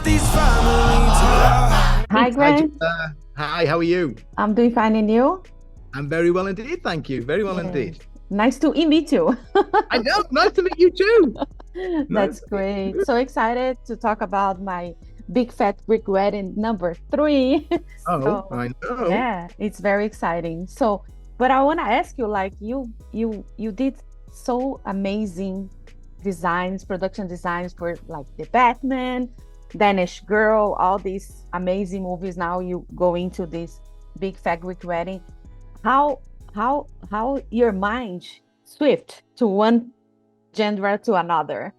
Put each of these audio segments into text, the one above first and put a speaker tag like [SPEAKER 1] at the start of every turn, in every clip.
[SPEAKER 1] these families.
[SPEAKER 2] Hi,
[SPEAKER 3] Hi,
[SPEAKER 2] Grant.
[SPEAKER 3] hi, how are you?
[SPEAKER 2] I'm doing fine, and you?
[SPEAKER 3] I'm very well indeed, thank you. Very well
[SPEAKER 2] Yes.
[SPEAKER 3] indeed.
[SPEAKER 2] Nice to meet you.
[SPEAKER 3] I know, nice to meet you too. Nice
[SPEAKER 2] That's
[SPEAKER 3] to meet you
[SPEAKER 2] great.
[SPEAKER 3] too.
[SPEAKER 2] So excited to talk about my big fat Greek wedding number three.
[SPEAKER 3] Oh,
[SPEAKER 2] So
[SPEAKER 3] I know.
[SPEAKER 2] yeah, it's very exciting. So, but I want to ask you, like you did so amazing designs, production designs for like the Batman, Danish Girl, all these amazing movies. Now you go into this big fat Greek wedding. how how your mind swift to one genre to another.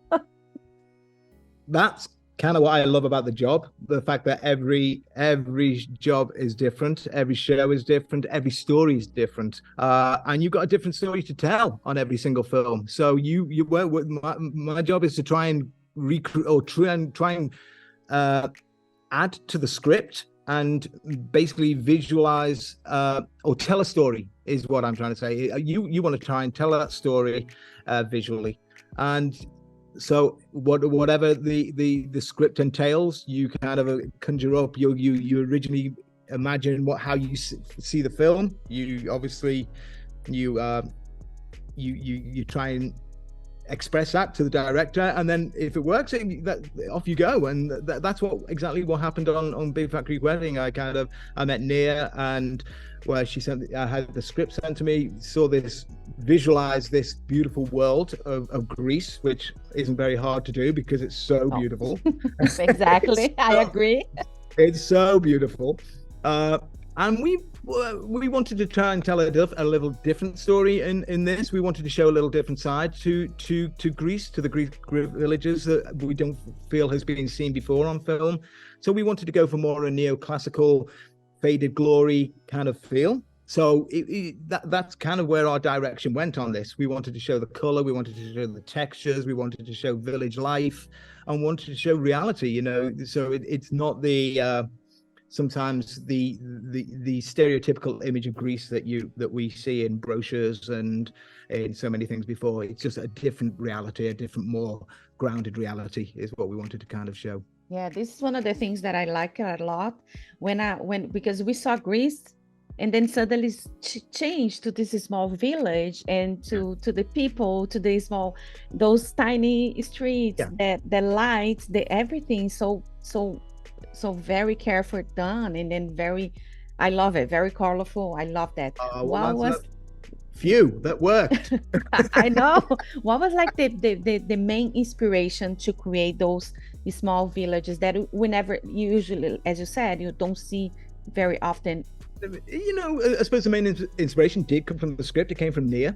[SPEAKER 3] That's kind of what I love about the job. The fact that every job is different, every show is different, every story is different, and you've got a different story to tell on every single film. So you work with my job is to try and recruit or try and uh, add to the script and basically visualize or tell a story is what I'm trying to say. You want to try and tell that story visually, and so whatever the script entails, you kind of conjure up. You originally imagine how you see the film. You obviously you try and express that to the director, and then if it works, off you go. And that's exactly what happened on Big Fat Greek Wedding. I met Nia, and where I had the script sent to me, saw visualize this beautiful world of Greece, which isn't very hard to do because it's so beautiful.
[SPEAKER 2] Exactly. I agree.
[SPEAKER 3] It's so beautiful. And we wanted to try and tell a little different story in this. We wanted to show a little different side to Greece, to the Greek villages that we don't feel has been seen before on film. So we wanted to go for more a neoclassical, faded glory kind of feel. So that's kind of where our direction went on this. We wanted to show the color, we wanted to show the textures, we wanted to show village life, and wanted to show reality. So it's not the sometimes the stereotypical image of Greece that we see in brochures and in so many things before. It's just a different reality, a different, more grounded reality is what we wanted to kind of show.
[SPEAKER 2] Yeah, this is one of the things that I like a lot when because we saw Greece and then suddenly changed to this small village and to the people, to the those tiny streets, the lights, the everything so very careful done, and then I love it, very colorful. I love that.
[SPEAKER 3] What was few that worked?
[SPEAKER 2] I know. What was like the main inspiration to create those small villages that we never usually, as you said, you don't see very often?
[SPEAKER 3] I suppose the main inspiration did come from the script. It came from Nia.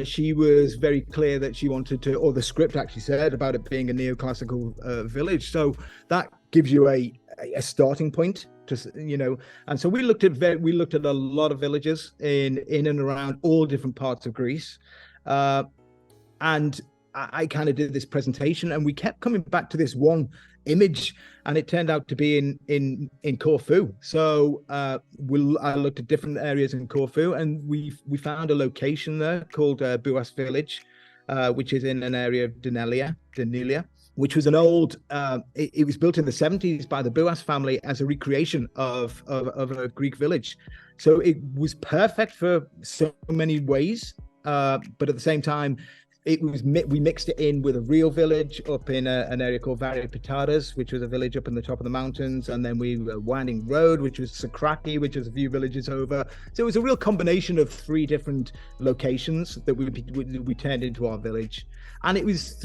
[SPEAKER 3] She was very clear that she wanted to, or the script actually said about it being a neoclassical village. So that gives you a starting point to, and so we looked at a lot of villages in and around all different parts of Greece. And I kind of did this presentation, and we kept coming back to this one image, and it turned out to be in Corfu. So I looked at different areas in Corfu, and we found a location there called Buas Village, which is in an area of Danilia, which was an old. It was built in the 70s by the Buas family as a recreation of a Greek village. So it was perfect for so many ways, but at the same time, we mixed it in with a real village up in an area called Variopitaras, which was a village up in the top of the mountains, and then we were Winding Road, which was Sakraki, which was a few villages over. So it was a real combination of three different locations that we turned into our village. And it was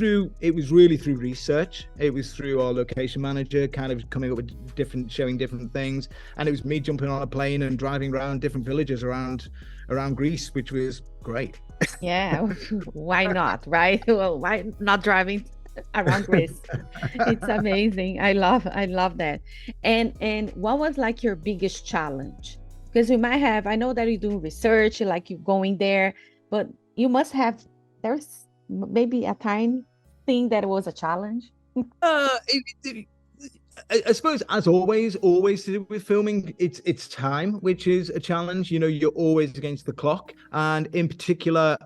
[SPEAKER 3] really through research. It was through our location manager kind of coming up with showing different things, and it was me jumping on a plane and driving around different villages around Greece, which was great.
[SPEAKER 2] Yeah, why not, right? Well, why not driving around Greece? It's amazing. I love that. And what was like your biggest challenge? Because you might have, I know that you do research, like you going there, but you must have, there's maybe a tiny thing that was a challenge.
[SPEAKER 3] I suppose, as always to do with filming, it's time, which is a challenge. You're always against the clock. And in particular,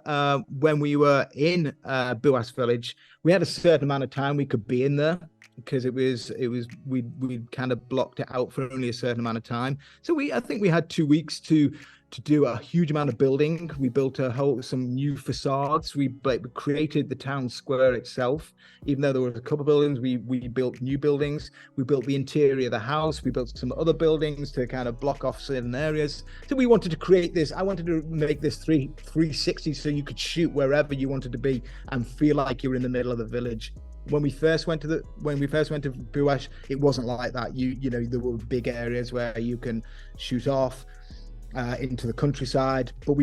[SPEAKER 3] when we were in Buas Village, we had a certain amount of time we could be in there because we kind of blocked it out for only a certain amount of time. So I think we had 2 weeks to do a huge amount of building. We built some new facades. We created the town square itself. Even though there were a couple of buildings, we built new buildings. We built the interior of the house. We built some other buildings to kind of block off certain areas. So we wanted to create this. I wanted to make this 360 so you could shoot wherever you wanted to be and feel like you were in the middle of the village. When we first went to Buash, it wasn't like that. You know, there were big areas where you can shoot off into the countryside, but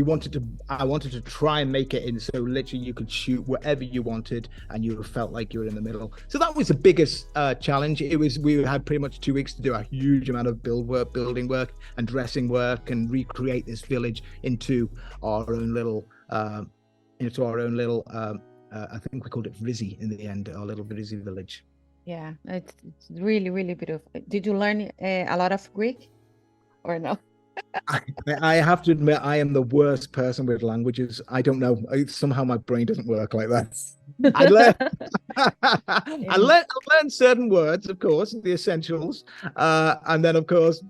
[SPEAKER 3] I wanted to try and make it in so literally you could shoot wherever you wanted and you felt like you were in the middle. So that was the biggest challenge. We had pretty much 2 weeks to do a huge amount of building work and dressing work and recreate this village into our own little I think we called it Vrizzy in the end, our little Vrizzy village.
[SPEAKER 2] Yeah, it's really, really beautiful. Did you learn a lot of Greek or no?
[SPEAKER 3] I have to admit, I am the worst person with languages. I don't know. Somehow my brain doesn't work like that. I learned certain words, of course, the essentials. And then, of course,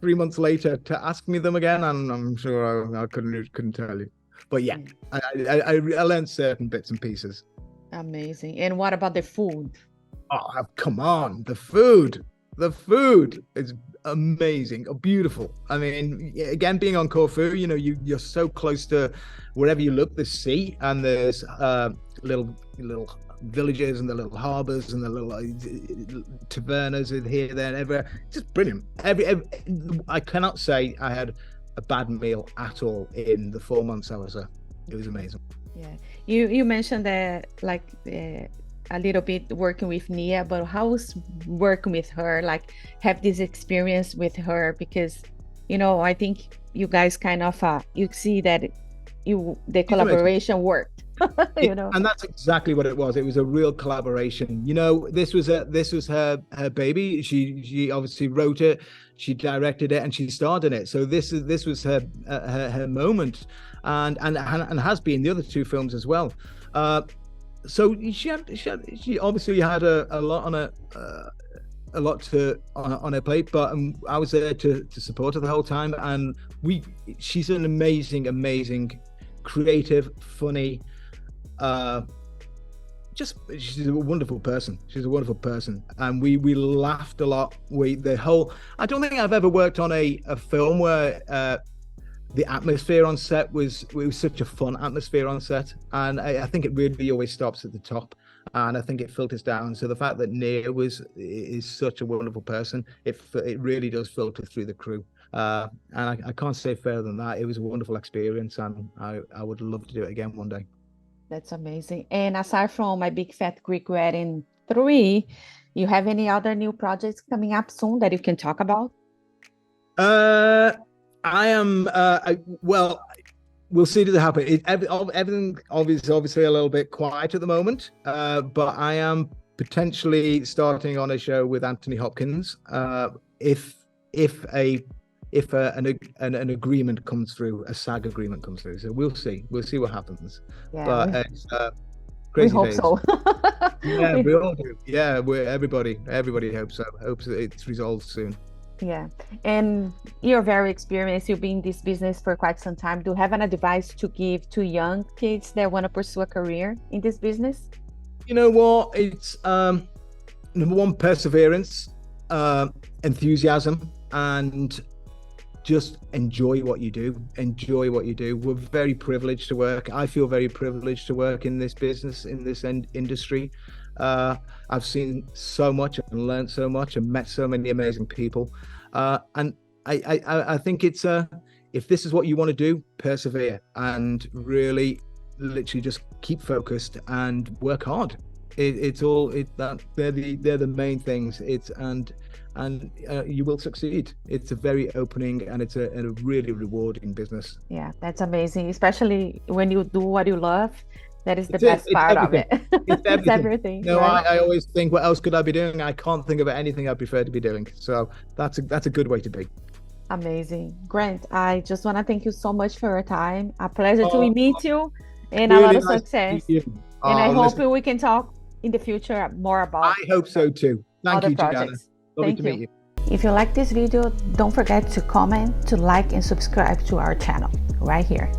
[SPEAKER 3] 3 months later to ask me them again, and I'm sure I couldn't tell you. But yeah, I learned certain bits and pieces.
[SPEAKER 2] Amazing. And what about the food?
[SPEAKER 3] Oh, come on. The food is amazing, beautiful. I mean, again, being on Corfu, you know, you're so close to wherever you look, the sea, and there's little villages and the little harbors and the little tavernas here, there, and everywhere. Just brilliant. I cannot say I had a bad meal at all in the 4 months I was there. It was amazing.
[SPEAKER 2] Yeah, you mentioned that like a little bit working with Nia, but how was working with her, like have this experience with her? Because, you know, I think you guys kind of you see that the collaboration worked. You know,
[SPEAKER 3] and that's exactly what it was. It was a real collaboration. You know, this was her baby. She obviously wrote it, she directed it, and she starred in it. So this was her moment, and has been the other two films as well. So she obviously had a lot on her plate, but I was there to support her the whole time. And she's an amazing, creative, funny. She's a wonderful person. And we laughed a lot. I don't think I've ever worked on a film where the atmosphere on set it was such a fun atmosphere on set, and I think it really always stops at the top, and I think it filters down. So the fact that Nia is such a wonderful person, it really does filter through the crew, and I can't say further than that. It was a wonderful experience, and I would love to do it again one day.
[SPEAKER 2] That's amazing. And aside from My Big Fat Greek Wedding 3, you have any other new projects coming up soon that you can talk about?
[SPEAKER 3] I am well, we'll see to happen. Everything obviously a little bit quiet at the moment, but I am potentially starting on a show with Anthony Hopkins if an agreement comes through, a SAG agreement comes through. So we'll see what happens.
[SPEAKER 2] Yeah,
[SPEAKER 3] but it's crazy
[SPEAKER 2] we hope
[SPEAKER 3] days.
[SPEAKER 2] so.
[SPEAKER 3] Yeah, we all do. Yeah, everybody hopes so. Hopes that it's resolved soon.
[SPEAKER 2] Yeah, and you're very experienced. You've been in this business for quite some time. Do you have an advice to give to young kids that want to pursue a career in this business?
[SPEAKER 3] You know what? It's number one, perseverance, enthusiasm, and just enjoy what you do. We're very privileged to work. I feel very privileged to work in this business, in this industry. I've seen so much and learned so much and met so many amazing people, and I think it's if this is what you want to do, persevere and really literally just keep focused and work hard. They're the main things. And you will succeed. It's a very opening and it's a really rewarding business.
[SPEAKER 2] Yeah, that's amazing, especially when you do what you love. That is the best part of it. It's everything.
[SPEAKER 3] No,
[SPEAKER 2] right?
[SPEAKER 3] I always think, what else could I be doing? I can't think of anything I prefer to be doing. So that's a good way to be.
[SPEAKER 2] Amazing. Grant, I just want to thank you so much for your time. A pleasure to meet you, and
[SPEAKER 3] really
[SPEAKER 2] a lot of
[SPEAKER 3] nice
[SPEAKER 2] success.
[SPEAKER 3] to meet you.
[SPEAKER 2] And I hope we can talk in the future more about.
[SPEAKER 3] I hope so too. Thank
[SPEAKER 2] other
[SPEAKER 3] you, Gianna.
[SPEAKER 2] projects.
[SPEAKER 3] Lovely
[SPEAKER 2] Thank
[SPEAKER 3] to meet
[SPEAKER 2] you.
[SPEAKER 3] you.
[SPEAKER 2] If you like this video, don't forget to comment, to like, and subscribe to our channel right here.